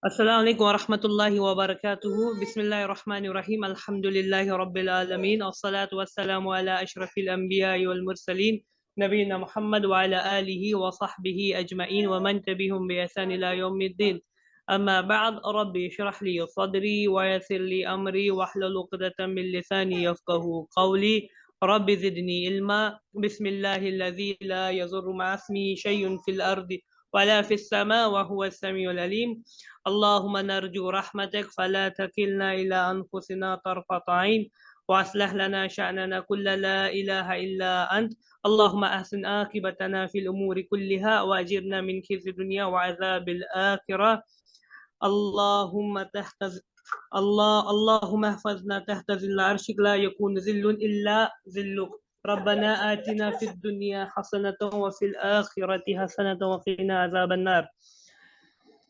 Assalamu alaikum wa rahmatullahi wa barakatuhu. Bismillahir Rahmanir Rahim. Alhamdulillahi Rabbil Alameen. As-salatu was-salamu ala ashrafil anbiya'i wal mursaleen. Nabiyyina Muhammad wa ala alihi wa sahbihi ajma'in wa man tabi'hum bi ihsan ila yawmiddin. Amma ba'd, Rabbi shrah li sadri wa yassir li amri wahlul 'uqdatam min lisani yafqahu qawli. Rabbi zidni ilma. Bismillahilladzi la yadhurru ma'a ismihi shay'un fil ardi ولا في السماء وهو السميع العليم. اللهم نرجو رحمتك فلا تكلنا إلى أنفسنا طرفة عين وأصلح لنا شأننا كل لا إله إلا أنت. اللهم أحسن عاقبتنا في الأمور كلها وأجرنا من خزي الدنيا وعذاب الآخرة. اللهم اللهم احفظنا تحت ظل عرشك لا يكون ظل إلا ظلك. ربنا آتنا في الدنيا حسنة وفي الآخرة حسنة وقنا عذاب النار.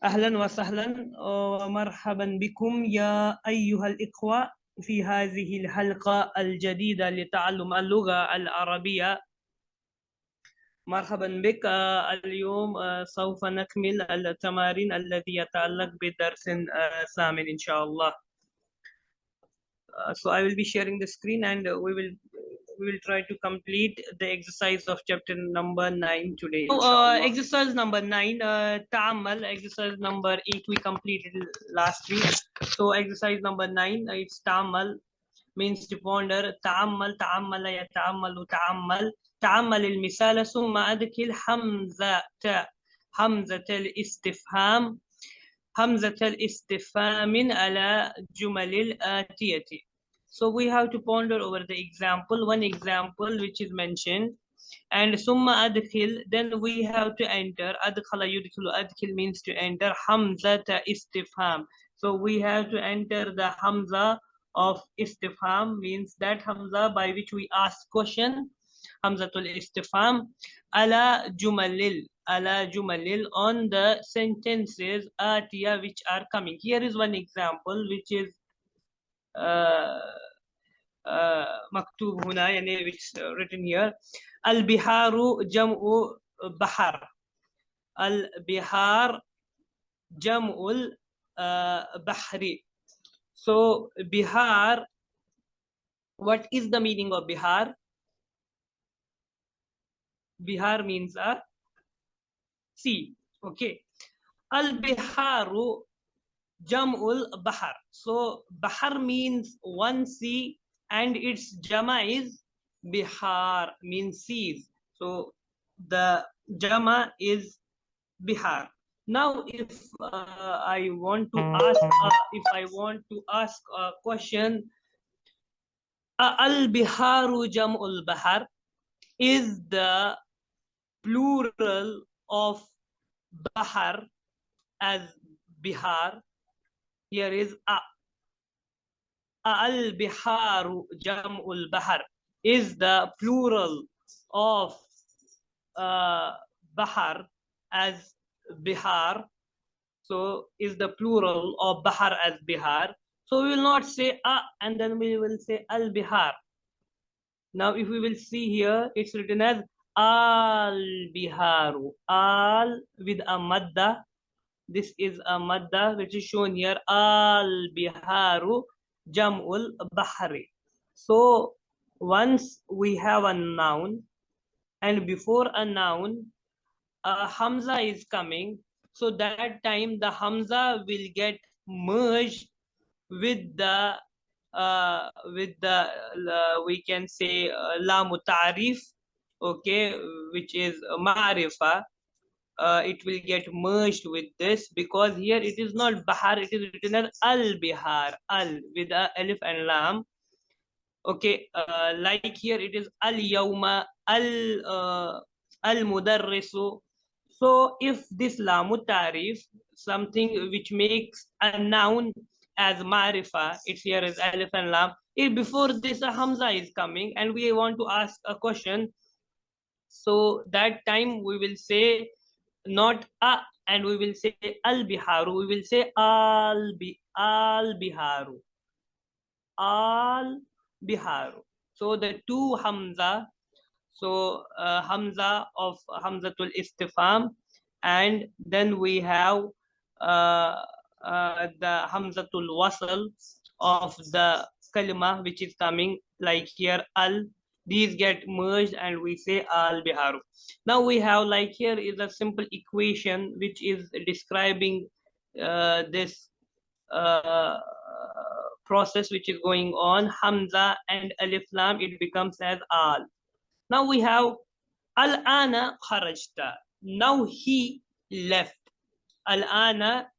أهلا وسهلا ومرحبا بكم يا أيها الإخوة في هذه الحلقة الجديدة لتعلم اللغة العربية. مرحبا بك. اليوم سوف نكمل التمارين التي يتعلق بدرس ثامن إن شاء الله. So I will be sharing the screen and we will try to complete the exercise of chapter number 9 today. Exercise number 9, ta'ammal. Exercise number 8 we completed last week. So exercise number 9, it's ta'ammal, means to ponder. ta'ammal, ta'ammala yata'ammalu, ta'ammal. تعمل المثال ثم أدخل همزة الاستفهام على جمل الآتية. So we have to ponder over the example, one example which is mentioned, and summa adkhil, then we have to enter. Adkhala yudkhilu, adkhil means to enter. Hamzata istifham, so we have to enter the hamza of istifham, means that hamza by which we ask question. Hamzatul istifham ala jumalil, on the sentences atiya which are coming. Here is one example which is maktub huna, yani which is written here. Al biharu jam'u bahar. Al bihar jam'ul bahri. So bihar, what is the meaning of bihar? Bihar means a sea. Okay. Al biharu jam'ul bahar. So bahar means one sea and its jama is bihar, means seas. So the jama is bihar. Now if I want to ask a question, al biharu jam'ul bahar, is the plural of bahar as bihar? Here is al biharu jam'ul bahar, is the plural of bahar as bihar. So is the plural of bahar as bihar. So we will not say and then we will say al bihar. Now if we will see here, it's written as al biharu, al with a madda. This is a madda which is shown here. Al biharu jam'ul bahri. So once we have a noun, and before a noun a hamza is coming, so that time the hamza will get merged with the we can say lamu ta'rif, okay, which is ma'rifa. It will get merged with this, because here it is not bahar, it is written as al bihar, al with a alif and lam. Okay, like here it is al yawma, al mudarrisu. So if this lamu tarif, something which makes a noun as marifa, it's here as alif and lam. If before this a hamza is coming and we want to ask a question, so that time we will say not and we will say al biharu, we will say al biharu, al biharu. So the two hamza, so hamza of hamzatul istifham, and then we have the hamzatul wasl of the kalima which is coming, like here al, these get merged and we say al biharu. Now we have, like here is a simple equation which is describing this process which is going on. Hamza and alif lam, it becomes as al. Now we have al ana kharajta, now he left. Al ana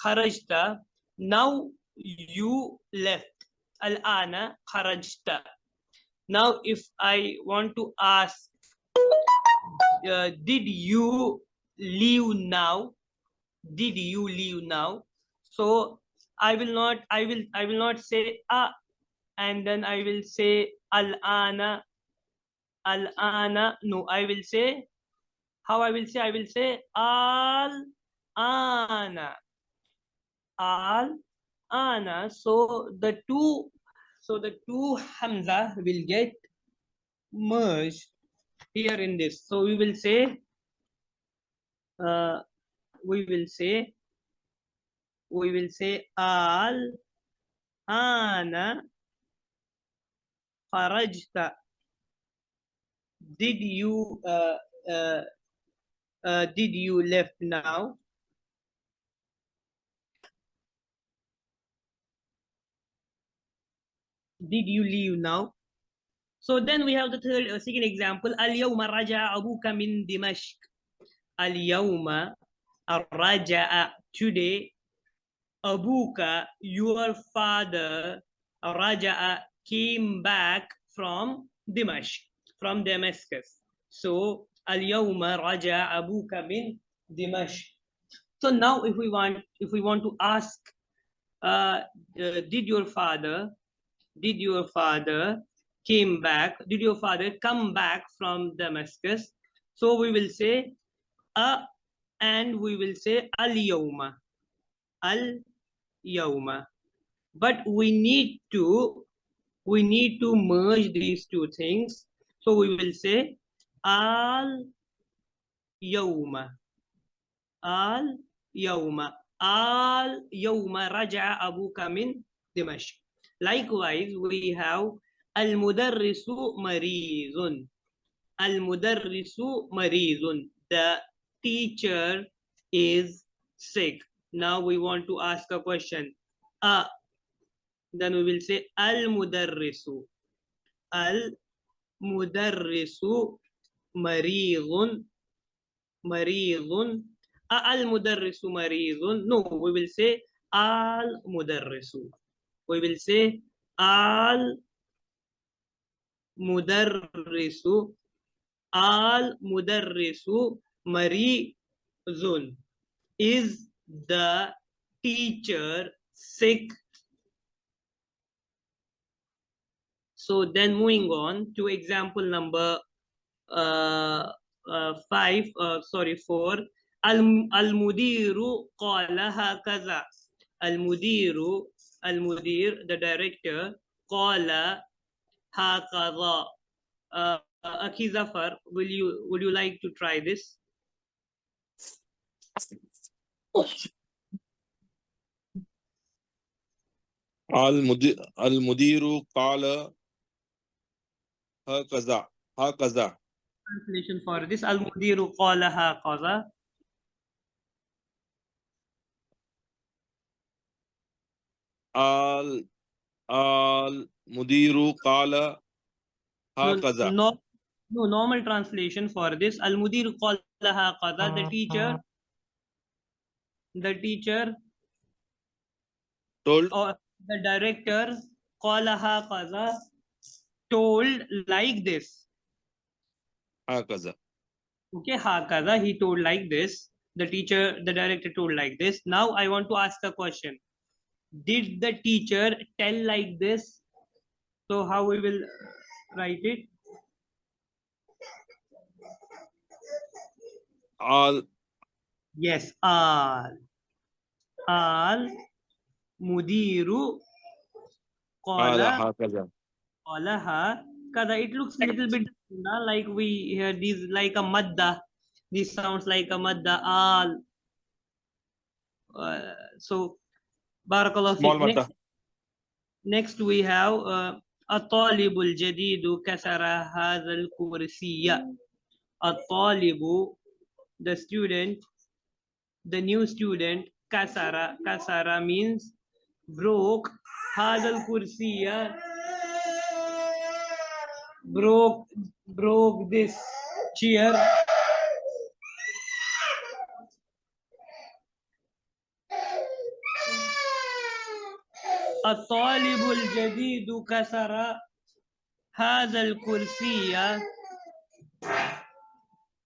kharajta, now you left. Al ana kharajta. Now if I want to ask, did you leave now? Did you leave now? So I will not say a, and then I will say al ana. Al ana, no, I will say, how I will say? I will say al ana. Al ana. So the two hamza will get merged here in this. So we will say al ana kharajta. Did you left now? Did you leave now? So then we have the second example. Al-yawma raja'a abuka min Dimashq. Al-yawma raja'a, today. Abuka, your father. Raja'a, came back from Dimashq, from Damascus. So al-yawma raja'a abuka min Dimashq. So now if we want to ask, did your father came back, did your father come back from Damascus? So we will say and we will say al yawma, but we need to merge these two things. So we will say al yawma, al yawma raja'a abuka min Dimashq. Likewise, we have al-mudarrisu marizun. Al-mudarrisu marizun. The teacher is sick. Now we want to ask a question. Then we will say al-mudarrisu. Al-mudarrisu marizun. Marizun. Al-mudarrisu marizun. No, we will say al-mudarrisu. We will say al mudarrisu marizun. Is the teacher sick? So then moving on to example number 4. Al-mudiru qala hakaza. Al-mudir, the director, qala hakaza. Akhi Zafar, would you like to try this? Al-mudiru qala hakaza. Translation for this. Al-mudiru qala hakaza. Al-mudiru qala hakaza. No, normal translation for this. Al-mudiru qala hakaza. The teacher told, or the director, qala hakaza, told like this. hakaza. Okay, hakaza, he told like this. The director told like this. Now I want to ask a question. Did the teacher tell like this? So how we will write it? Al. Yes, al mudiru qala hakaza. It looks a little bit like we hear these like a madda. This sounds like a madda. Al. So barakallahu Small feek. madda. Next we have الطالب الجديد كسر هذا الكرسي. الطالب, the student, the new student. Kasara means broke. هذا الكرسي, broke this chair. الطالب الجديد كسر هذا الكرسي.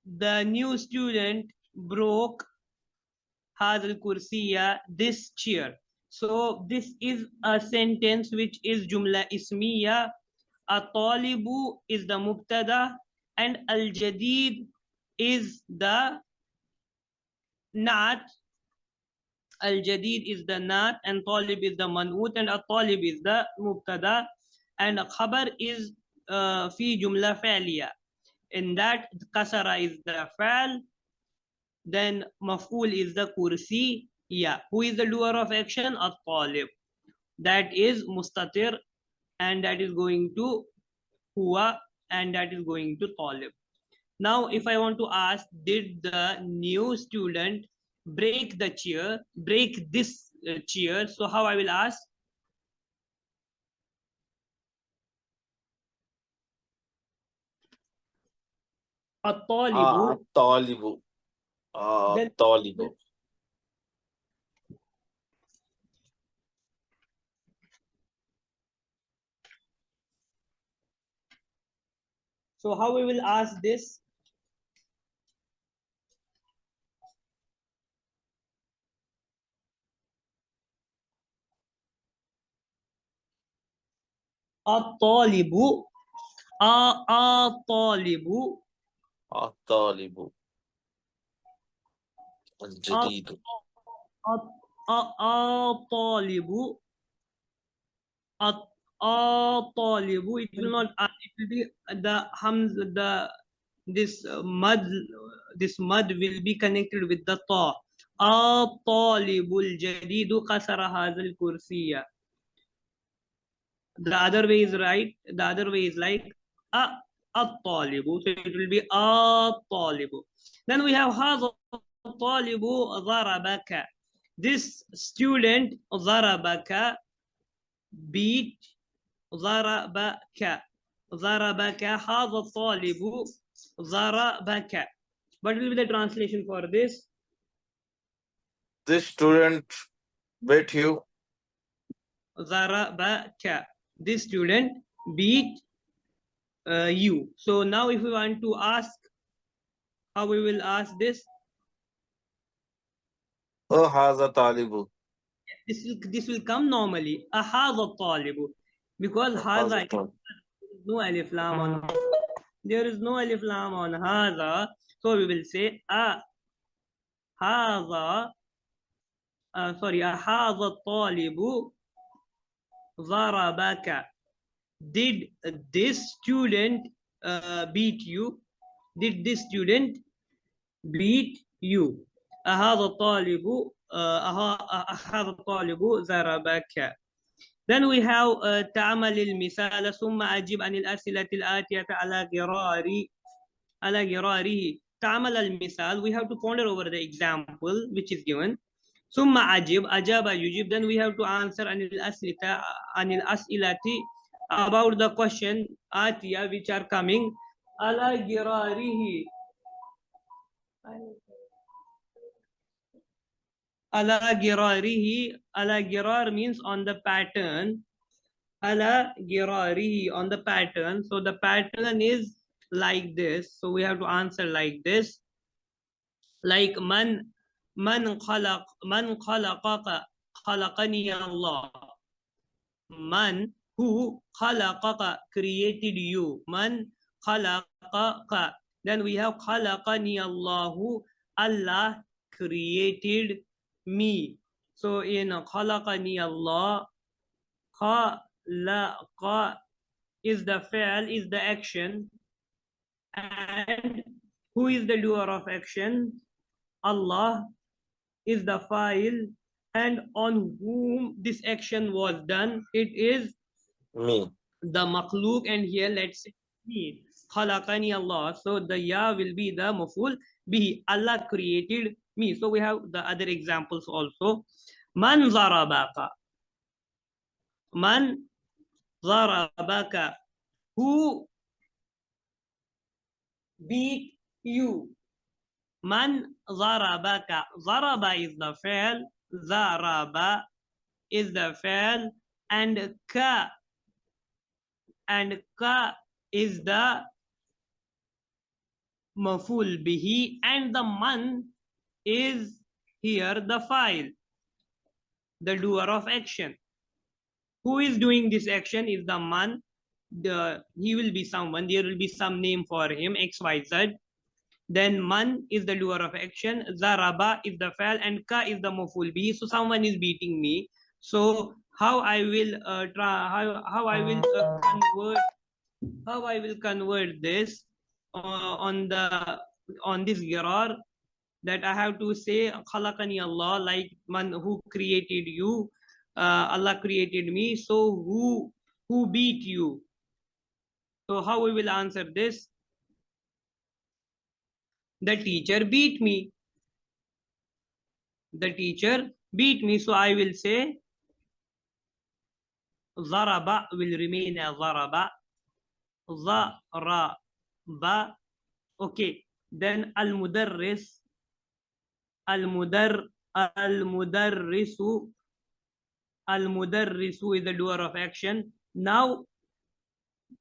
The new student broke هذا الكرسي, this chair. So this is a sentence which is jumla ismiya. الطالب is the mubtada and al-jadid is the naat. Al-jadid is the naat and talib is the man'ut and al-talib is the mubtada and khabar is fi jumla fa'liya. In that kasara is the fa'al, then maf'ul is the kursi. Yeah, who is the doer of action? At-talib. That is mustatir and that is going to huwa and that is going to talib. Now if I want to ask, did the new student break the chair, break this chair? So how I will ask? At-talibu. الطالب Then الطالب. so how we will ask this? At-talibu. At-talibu. الطالب الجديد. At-talibu. At-talibu. It will not. It will be the hams. This mud will be connected with the ta. At-talibul jadidu qasara hazal kursiya. The other way is right. The other way is like at-talibu. So it will be at-talibu. Then we have hadha at-talibu zarabaka. This student zarabaka beat zarabaka. Zarabaka. Hadha at-talibu zarabaka. What will be the translation for this? This student beat you. Zarabaka. This student beat you. So now if we want to ask, how we will ask this? هذا طالب. This will come normally. Ahadha talibu. Because hadha, no alif lam on. There is no alif lam on hadha. So we will say hadha. Ahadha talibu zarabaka. Did this student beat you? Did this student beat you? أهذا الطالب أهذا الطالب ضربك. Then we have تعمل المثال ثم أجب عن الأسئلة الآتية على غراره. تعمل المثال, we have to ponder over the example which is given. ثم أجب, أجاب يجيب. Then we have to answer عن الأسئلة about the question آتية which are coming على غراره. Ala girarihi. Ala girar means on the pattern. Ala girarihi, on the pattern. So the pattern is like this. So we have to answer like this. Like man khalaqaka, khalaqani Allah. Man, who, khalaqaka, created you. Man khalaqaka. Then we have khalaqani Allahu, Allah created me. So in khalaqani Allah, khalaqa is the fi'l, is the action, and who is the doer of action? Allah is the fa'il and on whom this action was done, it is Me. the makhluk, and here let's say me. Khalaqani Allah. So the ya will be the maful bihi. Allah created me. So we have the other examples also. Man zarabaka. Man zarabaka. Who beat you? Man zarabaka. Zaraba is the fail. Zaraba is the fail. And ka is the maful bihi, and the man is here the file, the doer of action. Who is doing this action is the man. He will be someone, there will be some name for him, xyz. Then man is the doer of action, zaraba is the file, and ka is the maful bihi. So someone is beating me. So how I will convert this on this girar, that I have to say khalaqani Allah, like man who created you, Allah created me. So who beat you? So how we will answer this? The teacher beat me. The teacher beat me. So I will say zaraba will remain as zaraba. Zaraba. Okay. Then al-mudarris. Al-mudarrisu. Al-mudarrisu is the doer of action. Now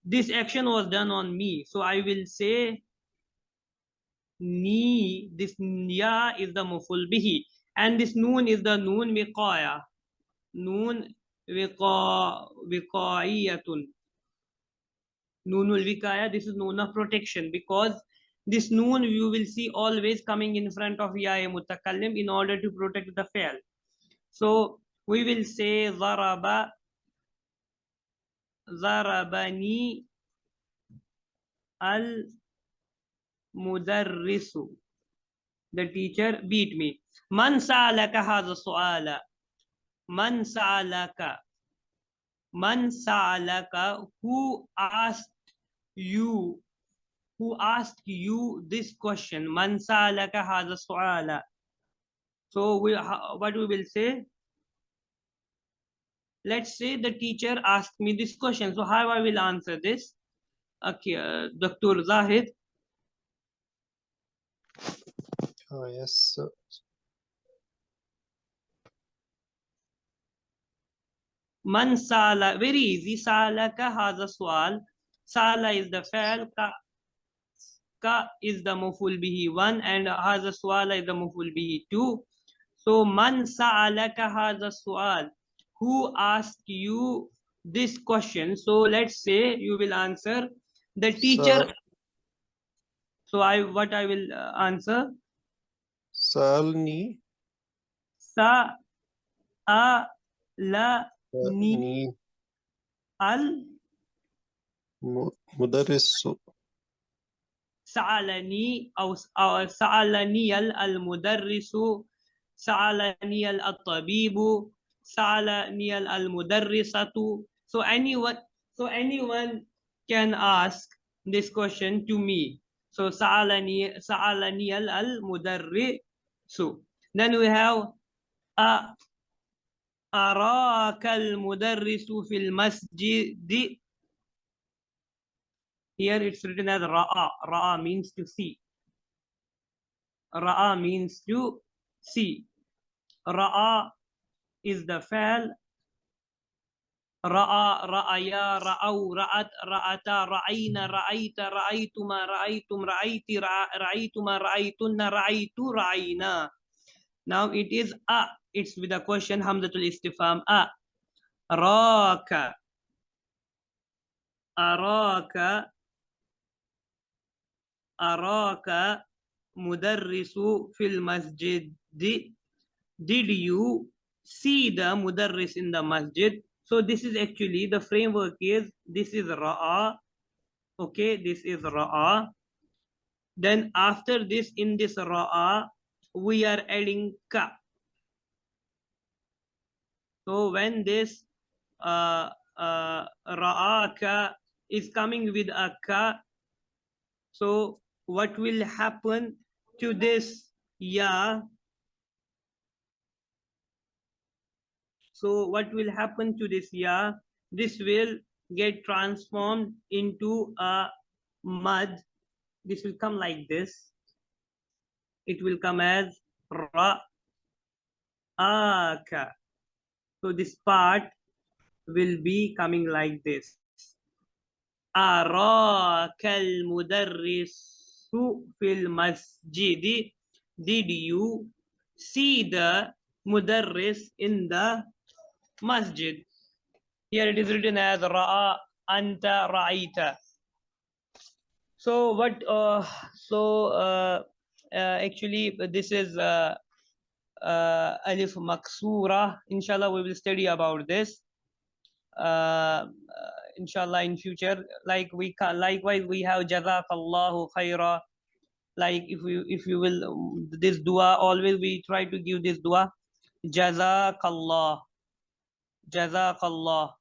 this action was done on me. So I will say ni. This ya is the maful bihi. And this noon is the noon wiqaya. Noon wiqaiyatun. Noonul wiqaya. This is noon of protection, because this noon you will see always coming in front of ya mutakallim in order to protect the fail. So we will say zarabani al mudarrisu. The teacher beat me. Man sa'alaka hadha su'ala. Man sa'alaka. Man sa'alaka. Who asked you this question? Man sa'alaka hadha su'ala. So what we will say? Let's say the teacher asked me this question. So how I will answer this? Okay, Dr. Zahid. Yes, sir. Man sala, very easy. Salaka has a swal. Sala is the fa'al. Ka is the maful bihi 1, and has a swala is the maful bihi 2. So man sa'alaka has a swal. Who asked you this question? So let's say you will answer the teacher. Sa- So what I will answer? Salni Sa a la ni ni al mudarrisu سألني أو سألني المدرس سألني الطبيب سألني المدرسة. So anyone can ask this question to me. So سألني المدرس. Then we have أراك المدرس في المسجد. Here it's written as ra'a. Ra'a means to see. Ra'a means to see. Ra'a is the fa'al. Ra'a, ra'aya, ra'aw, ra'at, ra'ata, ra'ayna, ra'ayta, ra'aytuma, ra'aytum, ra'ayti, ra'aytuma, ra'aytunna, ra'aytu, ra'ayna. Now it is a. It's with a question, hamzatul istifham. A. Raka. Araka. Araka mudarrisu fil masjid. Did you see the mudarris in the masjid? So this is actually the framework is this is ra'a. Okay, this is ra'a. Then after this, in this ra'a, we are adding ka. So when this ra'aka is coming with a ka, so what will happen to this ya? So what will happen to this ya? This will get transformed into a mud. This will come like this. It will come as ra'aka. So this part will be coming like this. أراك المدرس في المسجد. Did you see the mudarris in the masjid? Here it is written as ra'a anta ra'aita. So what actually this is alif maksura. Inshallah we will study about this inshallah in future. Like we can, likewise we have jazakallahu khaira. Like if you will this dua, always we try to give this dua, jazakallah, jazakallah,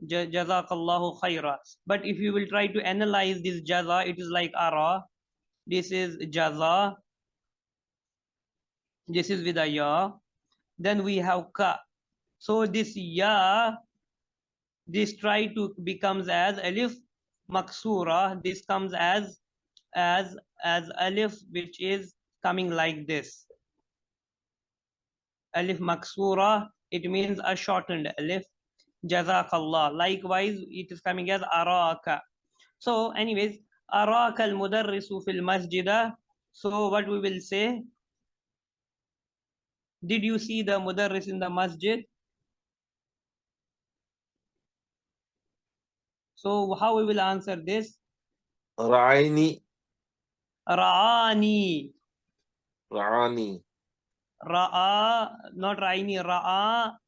jazakallahu khaira. But if you will try to analyze this jaza, it is like ara. This is jaza. This is with a ya. Then we have ka. So this ya, this try to becomes as alif maksura. This comes as alif, which is coming like this. Alif maksura, it means a shortened alif. Jazakallah. Likewise, it is coming as araka. So anyways, araka al-mudarrisu fil masjida. So what we will say? Did you see the mudarris in the masjid? So how we will answer this? Ra'aini. Ra'ani. Ra'ani. Ra'a, not Ra'ini, Ra'a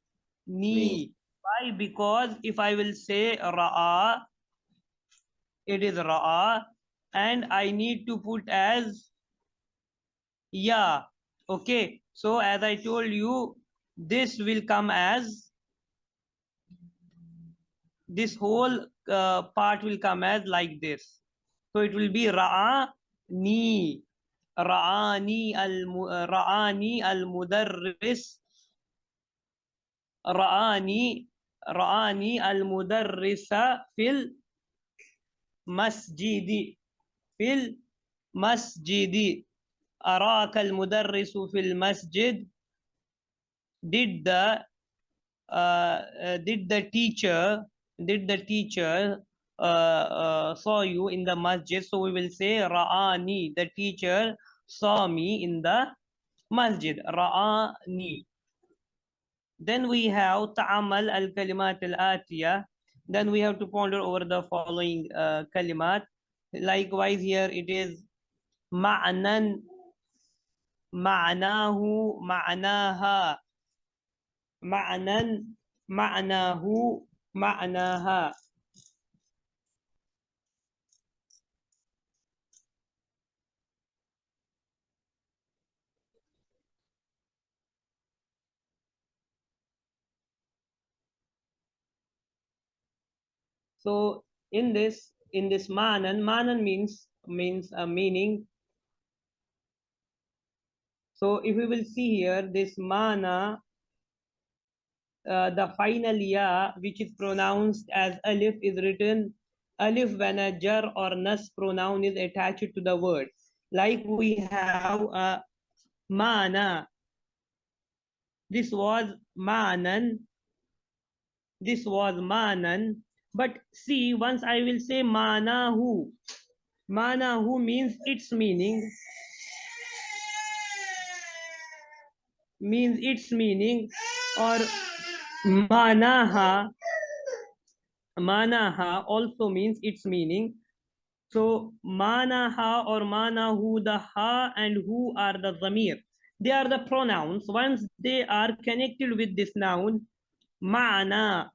Ni. ni. Why? Because if I will say Ra'a, it is Ra'a, and I need to put as Ya. Okay. So as I told you, this will come as, this whole part will come as like this. So it will be Ra'a ni. Ra'ani al-mudarris. Ra'ani al-mudarrisa fil masjidi. Fil masjidi. Araka al-mudarrisu fil masjid. Did the teacher saw you in the masjid? So we will say Ra'ani. The teacher saw me in the masjid. Ra'ani. Then we have ta'amal al-kalimat al-atiyah. Then we have to ponder over the following kalimat. Likewise here it is ma'nan, ma'nahu, ma'naha. Ma'nan, ma'nahu, ma'naha. So in this manan means meaning. So if we will see here, this mana, the final ya, which is pronounced as alif, is written alif when a jar or nas pronoun is attached to the word. Like we have mana. This was manan. This was manan. But see, once I will say manahu. Manahu means its meaning. Means its meaning. Or manaha. Manaha also means its meaning. So manaha or manahu, the ha and hu are the zamir. They are the pronouns. Once they are connected with this noun, mana.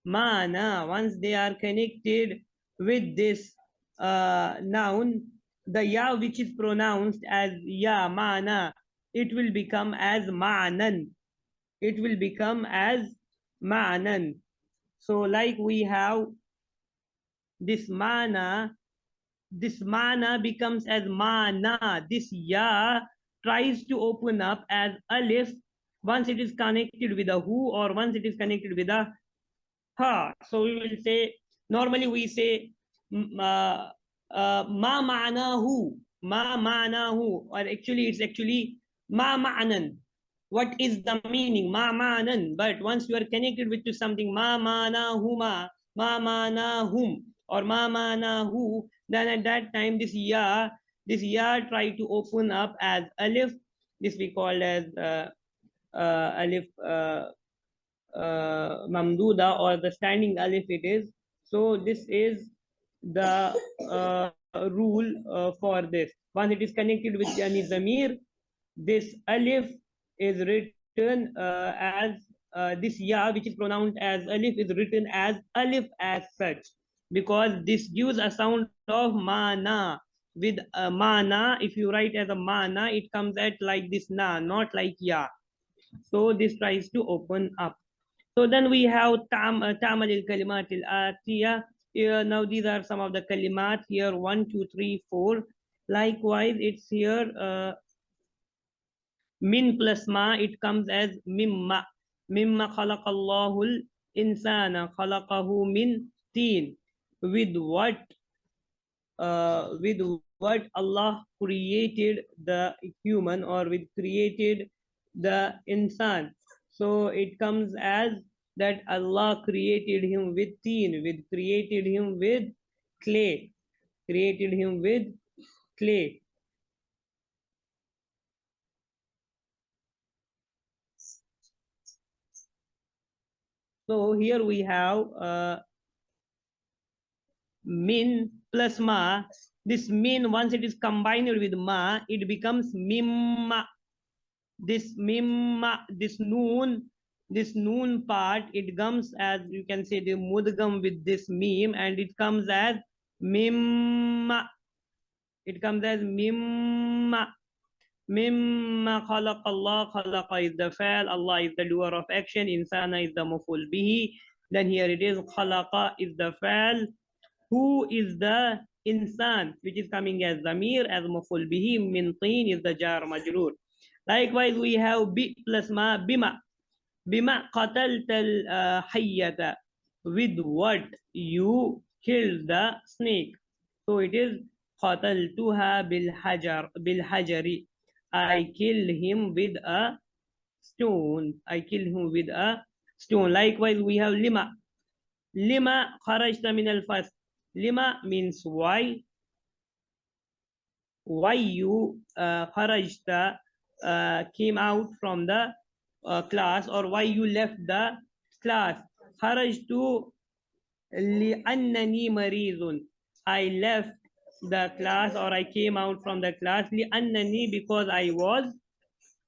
Mana, once they are connected with this noun, the ya which is pronounced as ya, mana, it will become as ma'nan. it will become as ma'nan. So like we have this mana becomes as mana. This ya tries to open up as alif once it is connected with a hu or once it is connected with a ha. So we will say, normally we say ma ma'nahu, or actually it's actually ma ma'nan. What is the meaning? Ma ma'nan. But once you are connected with to something, ma ma'nahuma, ma ma'nahum, or ma ma'nahu, then at that time this ya try to open up as alif. This we call as alif mamduda, or the standing alif it is. So this is the rule for this. Once it is connected with any zamir, this alif is written as this ya, which is pronounced as alif, is written as alif as such, because this gives a sound of mana. With mana, if you write as a mana, it comes at like this na, not like ya. So this tries to open up. So then we have ta'mal al-kalimat al-atiyah. Now these are some of the kalimat here, 1, 2, 3, 4. Likewise, it's here min plus ma, it comes as mimma. Mimma khalaqallahu al-insana khalaqahu min teen. With what Allah created the human, or with created the insan. So it comes as that Allah created him with teen, with created him with clay, created him with clay. So here we have min plus ma. This min, once it is combined with ma, it becomes mimma. This mimma, this noon part, it comes as, you can say, the mudgam with this mim, and it comes as mimma. It comes as mimma. Mimma khalaq Allah. Khalaqa is the fa'al, Allah is the doer of action, insana is the maful bihi. Then here it is khalaqa is the fa'al, who is the insan, which is coming as zamir, as maful bihi. Min teen is the jar majroor. Likewise, we have bi plus ma, bima. Bima qataltal hayyata. With what you killed the snake. So it is qataltuha bil hajari. I killed him with a stone. I killed him with a stone. Likewise, we have lima. Lima kharajta min al fas. Lima means why. Why you kharajta came out from the class, or why you left the class. Kharajtu li'annani marizun. I left the class, or I came out from the class li'annani, because I was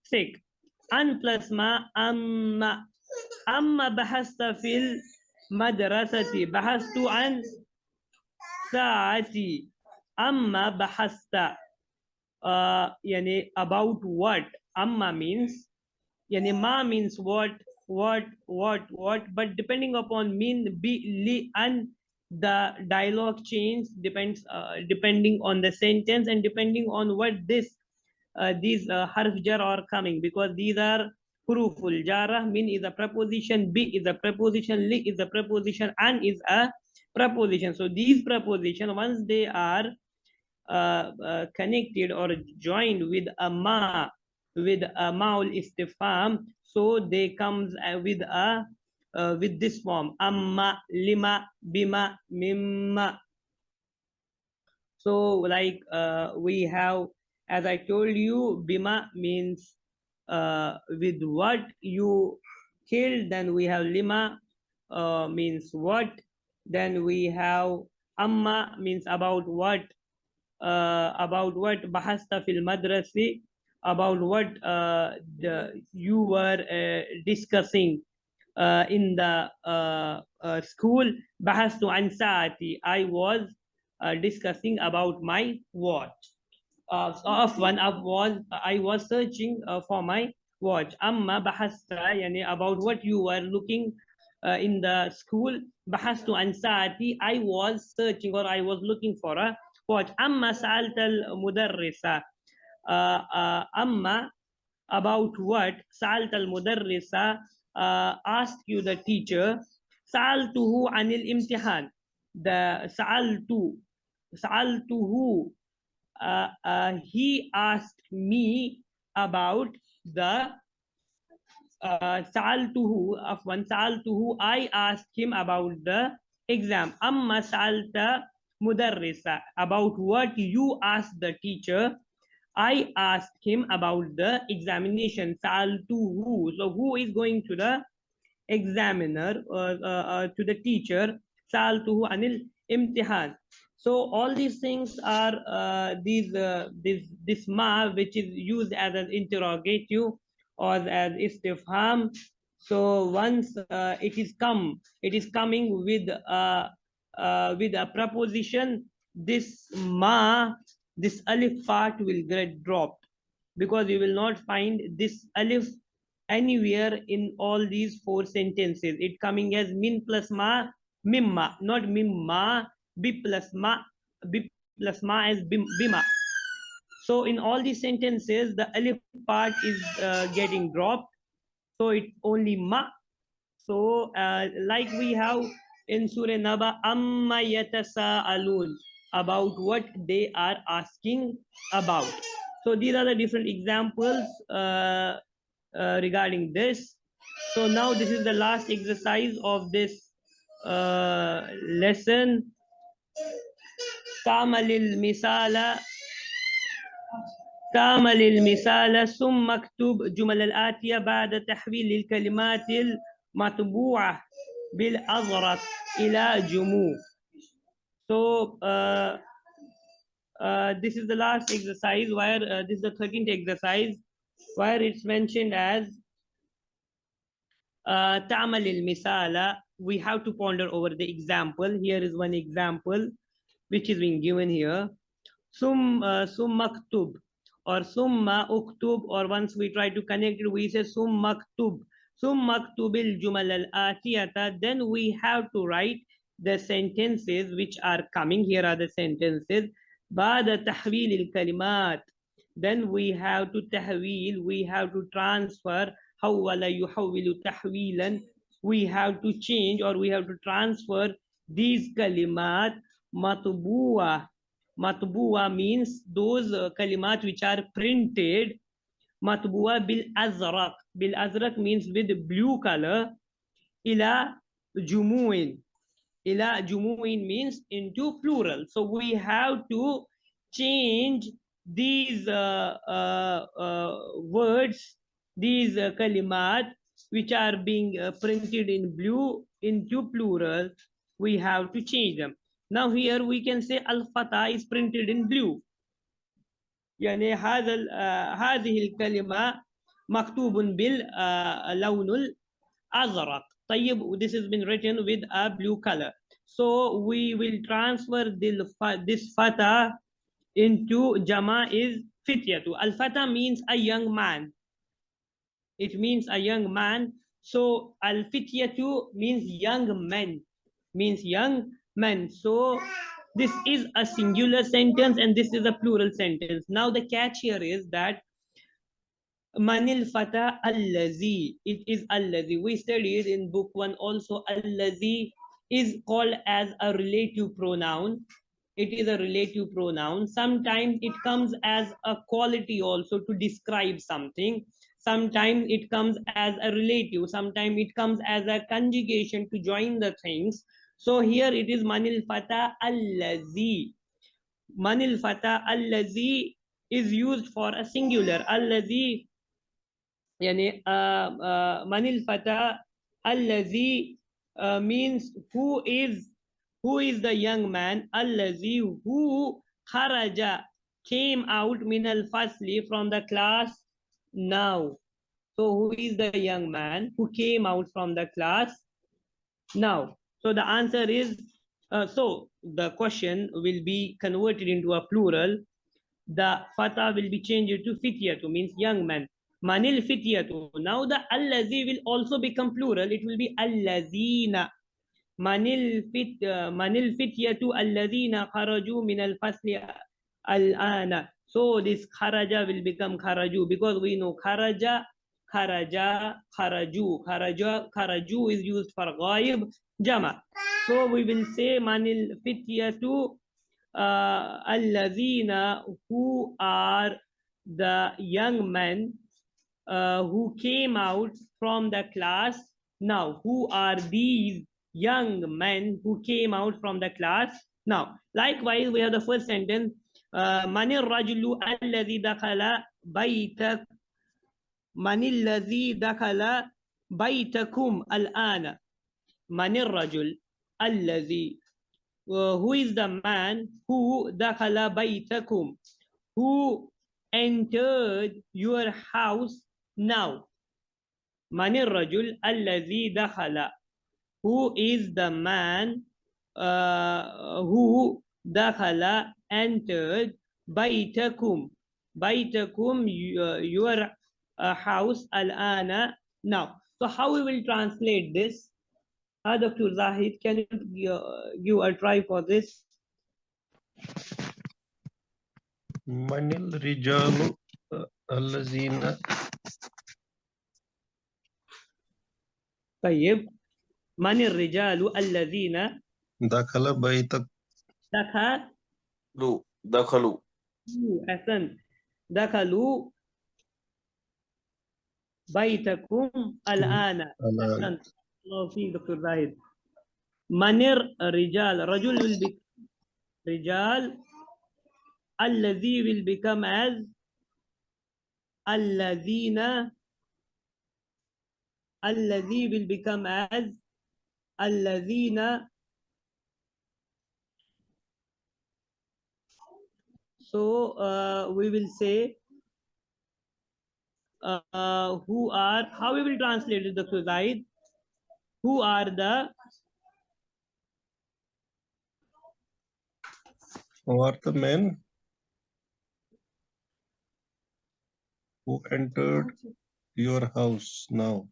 sick. An plus ma amma. Amma bahasta fil madrasati. Bahastu an saati. Amma bahasta. Yani about what? Amma means, yani ma means what, but depending upon mean be li and the dialogue change depends depending on the sentence, and depending on what these harf jar are coming, because these are huruful jarah. Min is a preposition, bi is a preposition, li is a preposition, an is a preposition. So these preposition, once they are connected or joined with a ma'ul istifham, so they comes with this form, amma, lima, bima, mimma. So like we have, as I told you, bima means with what you killed. Then we have lima means what. Then we have amma means about what. Bahasta fil madrasi, about what you were discussing in the school. Bahastu an saati, I was discussing about my watch. I was searching for my watch. Amma bahasta, yani about what you were looking in the school. Bahastu an saati, I was searching or I was looking for a watch. Amma sa'alta al-mudarrisa. Amma, about what? Sa'alta al-mudarrisa, asked you the teacher. Sa'altuhu anil imtihan. The sa'altuhu, he asked me about the sa'altuhu, I asked him about the exam. Amma sa'alta mudarrisa, about what you asked the teacher. I asked him about the examination. Sa'altuhu, so who is going to the examiner or to the teacher? Sa'altuhu anil imtihan. So all these things are this ma, which is used as an interrogative or as istifham. So once it is coming with a preposition, this ma, this alif part will get dropped, because you will not find this alif anywhere in all these four sentences. It coming as min plus ma, mimma, not mimma, b plus ma as bima. So in all these sentences, the alif part is getting dropped. So it's only ma. So like we have in Surah Naba, amma yatasaalun, about what they are asking about. So these are the different examples regarding this. So now this is the last exercise of this lesson. كامل المثال كامل المثال ثم اكتب جمل الآتية بعد تحويل الكلمات المطبوعة بالأزرق إلى جموع. So this is the last exercise where this is the 13th exercise where it's mentioned as تعمل المثال. We have to ponder over the example. Here is one example which is being given here. ثم اكتب or summa uktub, or once we try to connect it, we say summa aktubil jumal al-atiyata. Then we have to write the sentences which are coming. Here are the sentences. Ba'da tahwil al-kalimat. Then we have to tahwil, we have to transfer. Hawwala yuhawwilu tahwilan. We have to change or we have to transfer these kalimat. Matbu'a. Matbu'a means those kalimat which are printed. Matbu'a bil azraq. Bil azraq means with blue color. Ila jumu'in. Ila jumu'in means into plural. So we have to change these words, these kalimat which are being printed in blue into plural. We have to change them. Now here we can say al-fata is printed in blue. يعني هذه الكلمة مكتوب باللون الأزرق. طيب, this has been written with a blue color. So we will transfer this fata into jama is fityatu. Al-fata means a young man. It means a young man. So al-fityatu means young men. Means young men. So this is a singular sentence and this is a plural sentence. Now the catch here is that manil fata allazi. It is allazi. We studied in book 1 also. Allazi is called as a relative pronoun. It is a relative pronoun. Sometimes it comes as a quality also to describe something. Sometimes it comes as a relative. Sometimes it comes as a conjugation to join the things. So here it is manil fata allazi. Manil fata allazi is used for a singular. Allazi, yani manil fata allazi means who is the young man. Allazi, who kharaja, came out min al fasli, from the class now. So who is the young man who came out from the class now? So the answer is, so the question will be converted into a plural. The fata will be changed to fityatu, means young man. Manil fityatu. Now the allazi will also become plural. It will be allazina. Manil fityatu allazina kharaju min al-fasli al-ana. So this kharaja will become kharaju because we know kharaja, kharaja, kharaju. Kharaju is used for ghaib, jama. So we will say manil fityatu allazina, who are the young men who came out from the class. Now, who are these young men who came out from the class? Now, likewise, we have the first sentence. من الرجل الذي دخل بيتك من الذي دخل بيتكم الآن من الرجل الذي who is the man who دخل بيتكم, who entered your house now. من الرجل الذي دخل, who is the man who دخل, entered بيتكم, بيتكم, your house الآن now. So how we will translate this? Dr. Zahid, can you give a try for this? Manil Rijalu Allazina طيب من الرجال الذين Dakhala Baitak دخلوا دخلوا أحسن دخلوا بيتكم الآن. Alan. أحسن الله فيك دكتور زاهد. من الرجال, رجل will be رجال, الذي will become as الذين, الذي will become as الذين. So we will say who are, how we will translate it, Dr. Zaid? Who are the, Who are the men who entered your house now?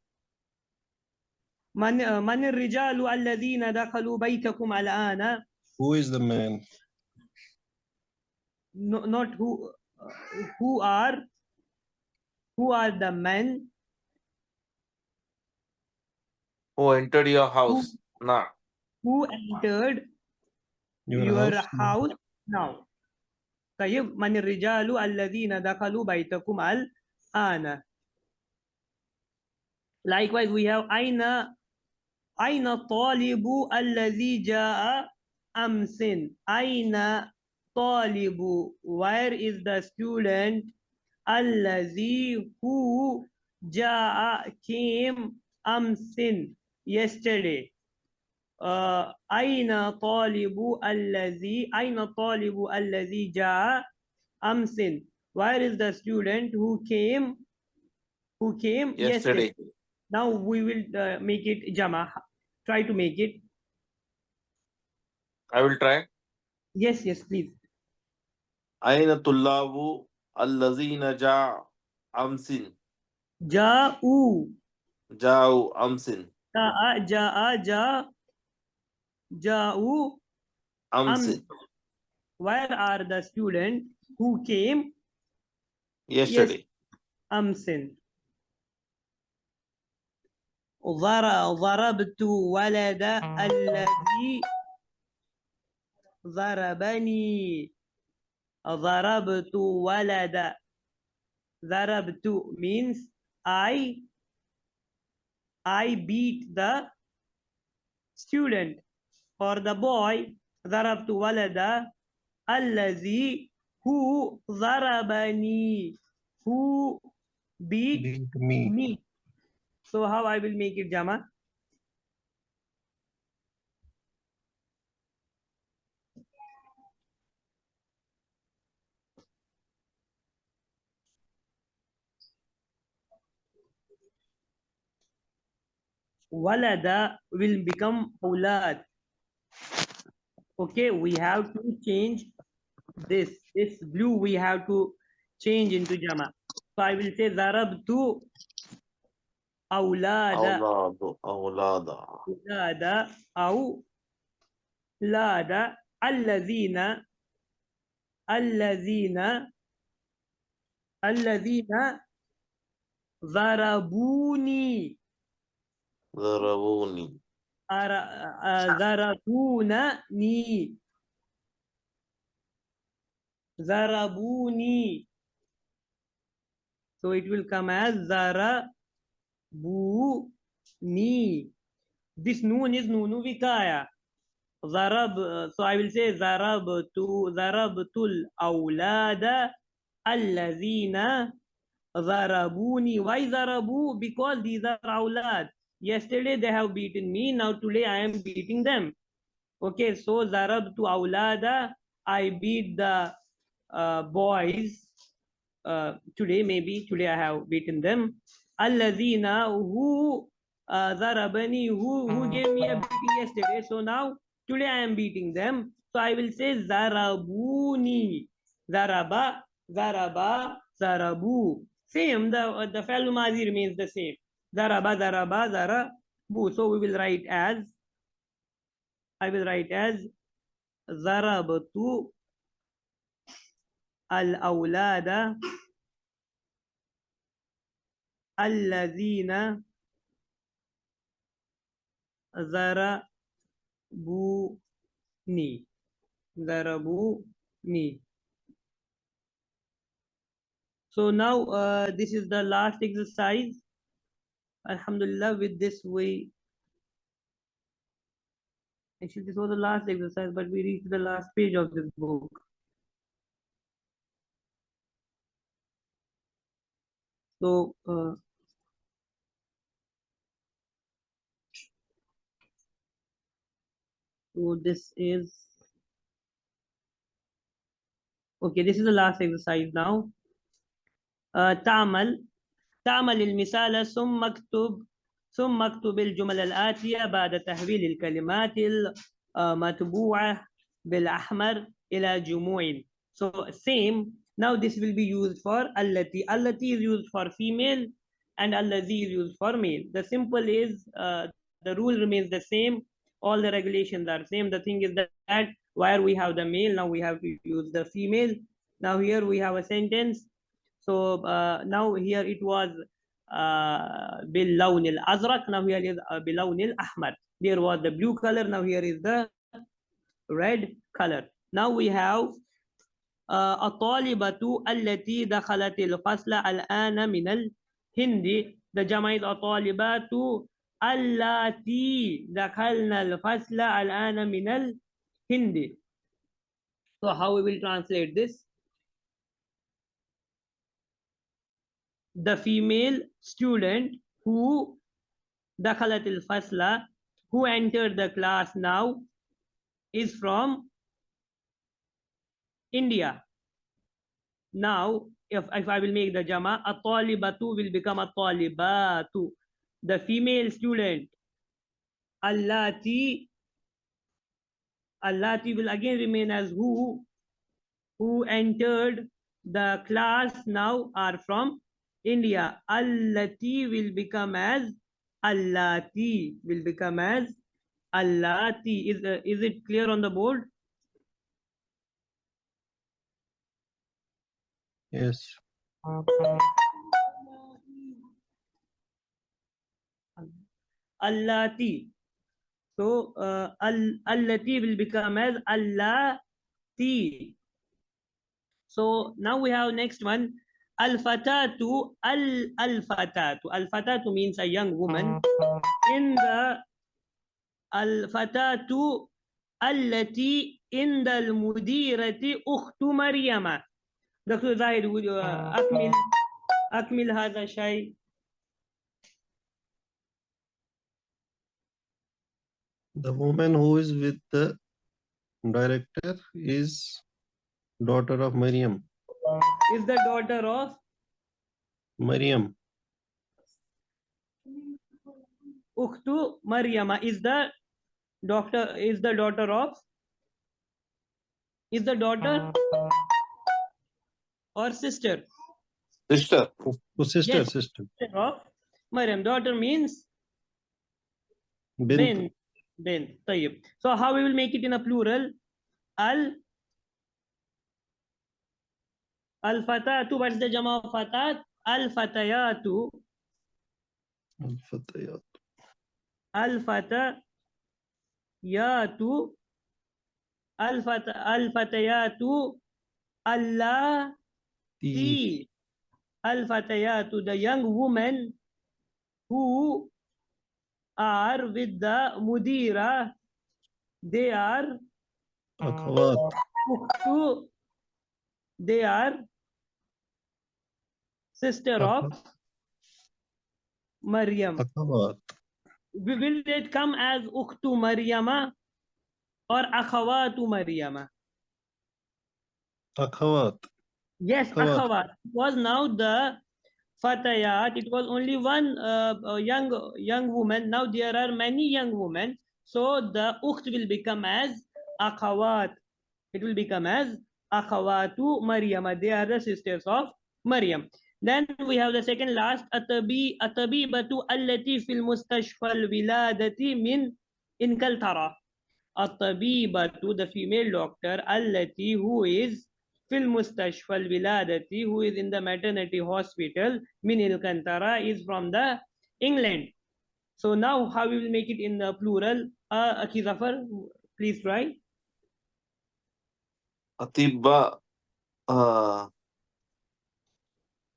من الرجال الذين دخلوا بيتكم الآن. Who is the man? No, not who, who are the men who entered your house now. who entered your house now. طيب من الرجال الذين دخلوا بيتكم الآن. Likewise we have أين الطالب الذي جاء أمس. أين طالب, where is the student الذي who جاء came أمس yesterday. أين طالب الذي جاء أمس, where is the student who came yesterday. Now we will make it jama. Try to make it. I will try. Yes, please. أين الطلاب الذين جاءوا أمس جاءوا أمس جاءوا أمس where are the students who came yesterday. أمس. ضربت ولد الذي ضربني. ضربت ولد. ضربت means I beat the student or the boy. ضربت ولد الذي who ضربني, who beat me. So how I will make it jama? Walada will become aulad. Okay, we have to change this blue, we have to change into jama. So I will say Zarabtu Aulada. أولاد Aulada Aulada Allazina Allazina Allazina Zarabuni ضربوني Zarabunani Zarabuni. So it will come as Zarabuni. This noon is Nunu Vikaya. So I will say Zarabtul Awlada Allazina Zarabuni. Why Zarabu? Because these are Awlad. Yesterday they have beaten me, now today I am beating them. Okay, so Zarabtu Awlada, I beat the boys. Today I have beaten them. Allazina, who Zarabani, who gave me a beating yesterday. So now today I am beating them. So I will say Zarabuni. Zaraba, Zarabu. Same, the fi'l madhi remains the same. Zaraba, Zarabu. So we will write as, I will write as Zarabtu al-awlada allazina zarabuni. So now this is the last exercise. Alhamdulillah, with this actually this was the last exercise, but we reached the last page of this book. So this is okay. This is the last exercise now. تعمل المثال ثم اكتب الجمل الآتية بعد تحويل الكلمات المطبوعة بالأحمر إلى جموع. So same. Now this will be used for allati. Allati is used for female and allazi is used for male. The simple is the rule remains the same. All the regulations are same. The thing is that where we have the male, now we have to use the female. Now here we have a sentence. So now here it was باللون الأزرق. Now here is باللون الأحمر. There was the blue color. Now here is the red color. Now we have الطالبة التي دخلت الفصل الآن من الهند. The جمع is الطالبات اللاتي دخلنا الفصل الآن من الهند. So how we will translate this? The female student who dakhalat al-fasla, who entered the class now, is from India. Now if I will make the jama, at-talibatu will become at-talibatu. The female student allati will again remain as who entered the class now are from India. Allati will become as Allati. Is it clear on the board? Yes. Allati. So Allati will become as Allati. So now we have next one. Al-fatatu. Al-fatatu means a young woman. In the Al-fatatu allati inda al-mudirati ukhtu Maryama. Dr. Zahid, would you akmil hadha shay? The woman who is with the director is daughter of Maryam. Is the daughter of Maryam. ukhtu Maryama. Is the daughter of, is the daughter or sister? Sister. Oh, sister, Yes. sister. Sister of Maryam. Daughter means Bint. bin. Bin. طيب. So how we will make it in a plural? Al-fatatu. What's the jama of fatat? Al-fatayatu. Al-Fatayat. Al-fatayatu. Al-fatayatu. Allati. Al-fatayatu. The young women who are with the mudira. They are Akhawat. ukhtu. They are sister of Maryam. Akhawat. Will it come as ukhtu Maryama or akhawatu Maryama? Akhawat. Yes, Akhawat. akhawat. It was now the fatayat. It was only one young woman. Now there are many young women. So the ukht will become as akhawat. It will become as akhawatu Maryama. They are the sisters of Maryam. Then we have the second last atabibatu allati fil mustashfa al wiladati min inkaltara. Atabibatu, the female doctor, allati, who is fil mustashfa al wiladati, who is in the maternity hospital, min Alcantara, is from the England. So now how we will make it in the plural? Akhi Zafar, please try. Atibba.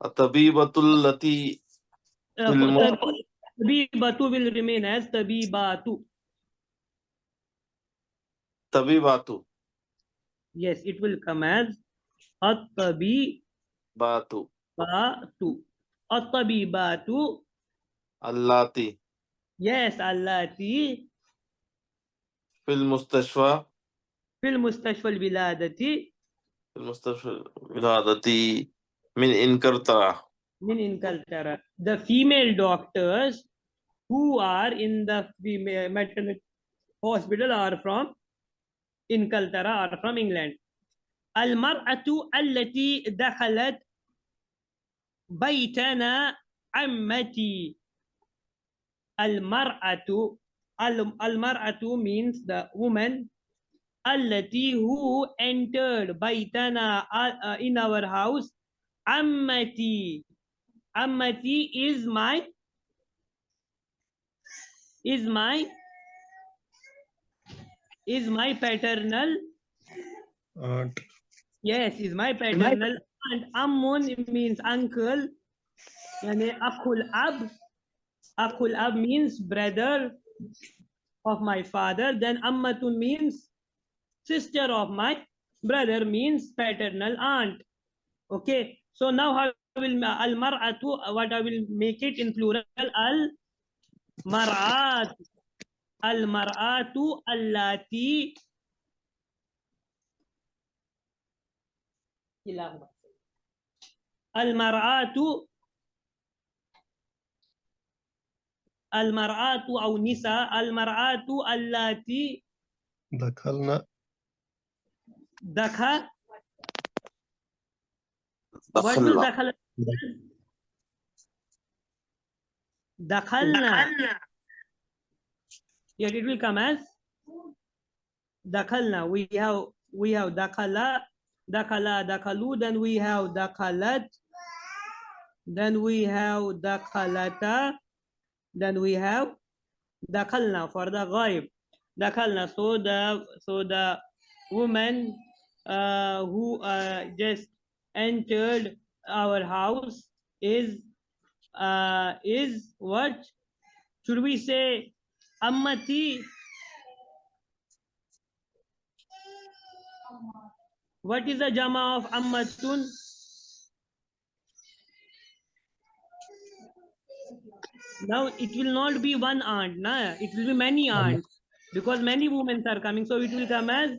Atabibatul lati fil Tabibatu will remain as tabibatu. tabibatu. Yes, it will come as at-tabibatu. Batu. At-tabibatu. Allati Yes, allati fil mustashfa. fil mustashfa al-wiladati Fil mustashfa wiladati min inkartara. min Inkaltara. The female doctors who are in the female maternity hospital are from Inkaltara, are from England. Al-mar'atu allati dakhalat baytana ammati. Al-mar'atu. Al-mar'atu means the woman. Allati, who entered baytana, in our house. Ammati. Ammati is my paternal. Aunt. Yes, is my paternal aunt. Ammun means uncle. Yani akhul ab. Akhul ab means brother of my father. Then ammatun means sister of my brother, means paternal aunt. Okay. So now how will al mar'atu, what I will make it in plural? Al mar'at. Al mar'atu allati al mar'atu أو نساء المرآة اللاتي Dakhalna. دخل. What will Dakhla. دخلنا? Yet it will come as دخلنا. We have دخلا, دخلوا. Then we have دخلت. Then we have دخلتا. Then we have دخلنا for the ghaib. دخلنا. So the woman who just entered our house is what? Should we say ammati? What is the jama of ammatun? Now it will not be one aunt, na? It will be many aunts because many women are coming. So it will come as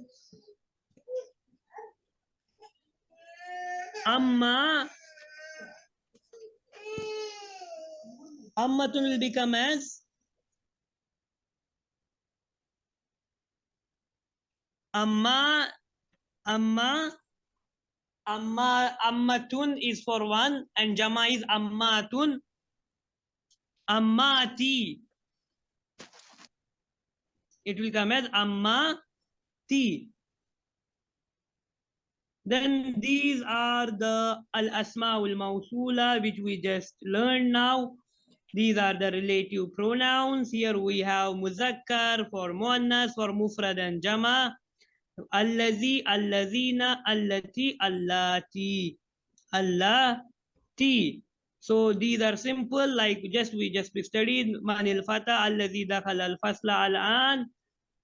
amma. Ammatun will become as amma Ammatun is for one, and jama is ammatun. Ammati. It will come as ammati. Then these are the al-asma al-mawsula which we just learned now. These are the relative pronouns. Here we have muzakkar for muannas, for mufrad and jama. Allazi, allazina, allati, allati, allati. So these are simple, like we studied. Manil fata allazi dakhala al-fasla al-an.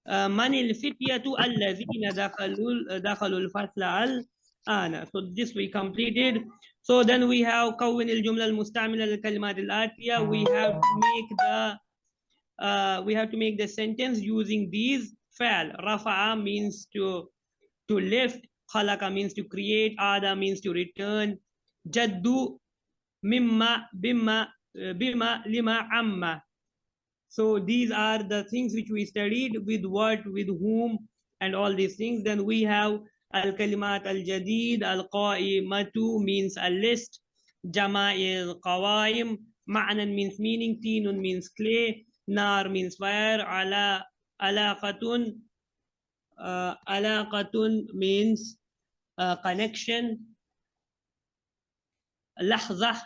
Manil fityatu allazina dakhalul fasla al-ana. So this we completed. So then we have kawwin al-jumla al-mustamila al-kalimat al-atiya. We have to make the sentence using these fa'al. Rafa'a means to lift, khalaqa means to create, ada means to return, jaddu, mimma, bima, lima, amma. So these are the things which we studied, with what, with whom, and all these things. Then we have al-kalimat al-jadid, al-qa'imatu means a list, jama is qawaim, ma'nan means meaning, tinun means clay, nar means fire, alaqatun, alaqatun means connection, lahza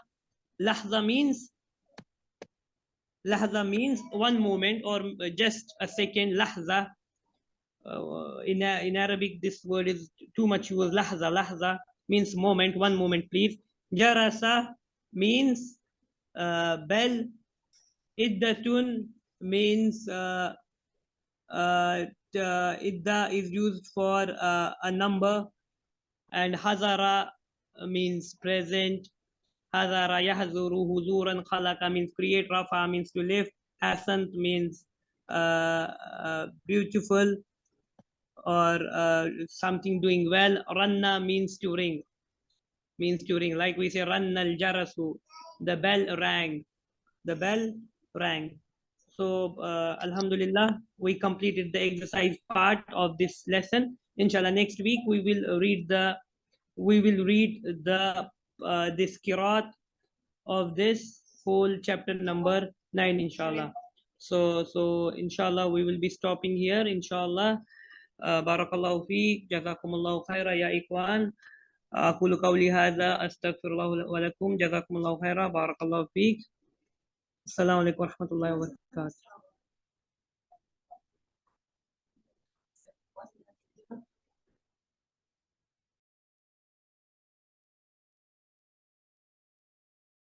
means one moment or just a second. Lahza, in Arabic this word is too much used. Lahza means moment, one moment please. Jarasa means bell. Iddatun means idda is used for a number, and hazara means present. Hazara yahzuru huzuran, khalaqa means create, rafa means to lift, hasant means beautiful or something doing well, ranna means to ring, like we say ranna al jarasu, the bell rang. So alhamdulillah, we completed the exercise part of this lesson. Inshallah, next week we will read the this qiraat of this whole chapter number 9, inshallah. So inshallah we will be stopping here, inshallah. Barakallahu feek, jazakumullahu khaira ya ikwan. Aqulu qawli hadha astaghfirullah wa lakum, jazakumullahu khaira, barakallahu feek. Assalamu alaikum warahmatullahi wabarakatuh.